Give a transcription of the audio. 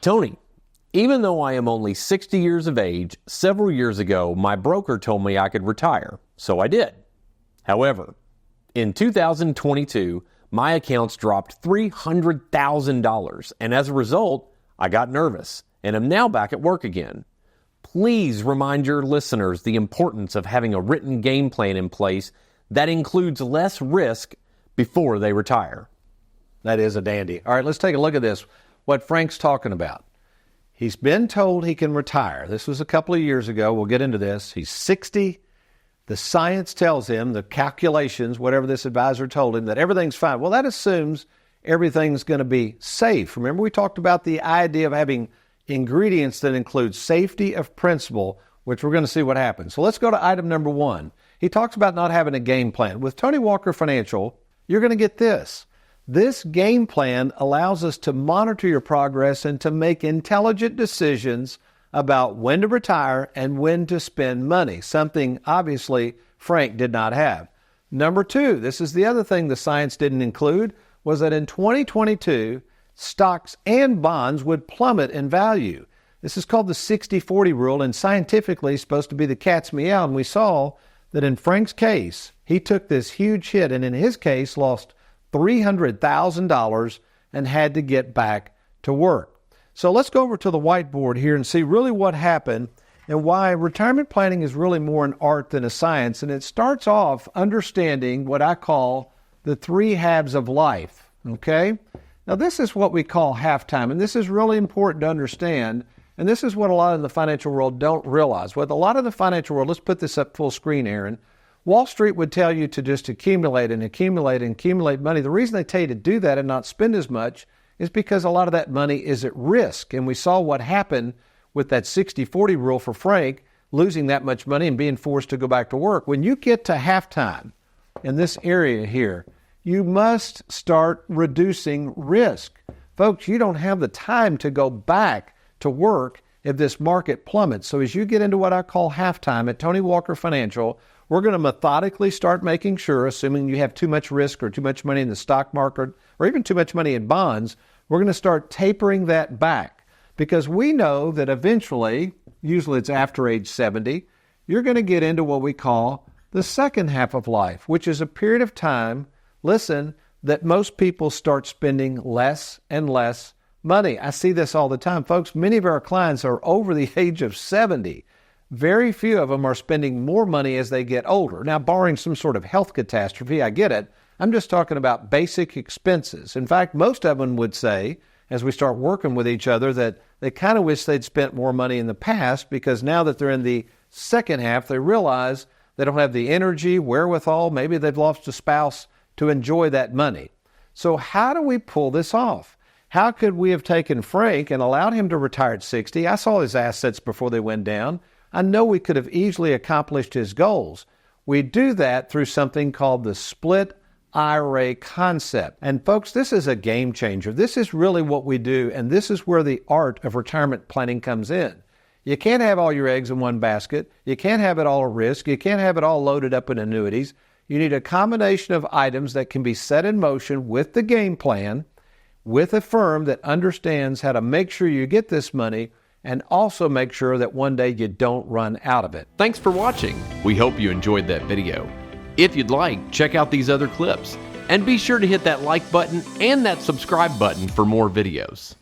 Tony, even though I am only 60 years of age, several years ago, my broker told me I could retire, so I did. However, in 2022, my accounts dropped $300,000, and as a result, I got nervous and am now back at work again. Please remind your listeners the importance of having a written game plan in place that includes less risk before they retire. That is a dandy. All right, let's take a look at this, what Frank's talking about. He's been told he can retire. This was a couple of years ago. We'll get into this. He's 60. The science tells him, the calculations, whatever this advisor told him, that everything's fine. Well, that assumes everything's going to be safe. Remember, we talked about the idea of having ingredients that include safety of principle, which we're going to see what happens. So let's go to item number 1. He talks about not having a game plan. With Tony Walker Financial, you're going to get this. This game plan allows us to monitor your progress and to make intelligent decisions about when to retire and when to spend money, something obviously Frank did not have. Number 2, this is the other thing the science didn't include, was that in 2022, stocks and bonds would plummet in value. This is called the 60-40 rule, and scientifically supposed to be the cat's meow. And we saw that in Frank's case, he took this huge hit, and in his case, lost $300,000 and had to get back to work. So let's go over to the whiteboard here and see really what happened and why retirement planning is really more an art than a science. And it starts off understanding what I call the 3 halves of life, okay? Now, this is what we call halftime, and this is really important to understand, and this is what a lot of the financial world don't realize. With a lot of the financial world, let's put this up full screen, Aaron. Wall Street would tell you to just accumulate and accumulate and accumulate money. The reason they tell you to do that and not spend as much is because a lot of that money is at risk. And we saw what happened with that 60-40 rule for Frank, losing that much money and being forced to go back to work. When you get to halftime in this area here, you must start reducing risk. Folks, you don't have the time to go back to work if this market plummets. So as you get into what I call halftime at Tony Walker Financial, we're going to methodically start making sure, assuming you have too much risk or too much money in the stock market or even too much money in bonds, we're going to start tapering that back because we know that eventually, usually it's after age 70, you're going to get into what we call the second half of life, which is a period of time, listen, that most people start spending less and less money. I see this all the time. Folks, many of our clients are over the age of 70. Very few of them are spending more money as they get older. Now, barring some sort of health catastrophe, I get it. I'm just talking about basic expenses. In fact, most of them would say, as we start working with each other, that they kind of wish they'd spent more money in the past because now that they're in the second half, they realize they don't have the energy, wherewithal, maybe they've lost a spouse to enjoy that money. So how do we pull this off? How could we have taken Frank and allowed him to retire at 60? I saw his assets before they went down. I know we could have easily accomplished his goals. We do that through something called the Split IRA Concept. And folks, this is a game changer. This is really what we do, and this is where the art of retirement planning comes in. You can't have all your eggs in one basket. You can't have it all at risk. You can't have it all loaded up in annuities. You need a combination of items that can be set in motion with the game plan, with a firm that understands how to make sure you get this money and also make sure that one day you don't run out of it. Thanks for watching. We hope you enjoyed that video. If you'd like, check out these other clips. And be sure to hit that like button and that subscribe button for more videos.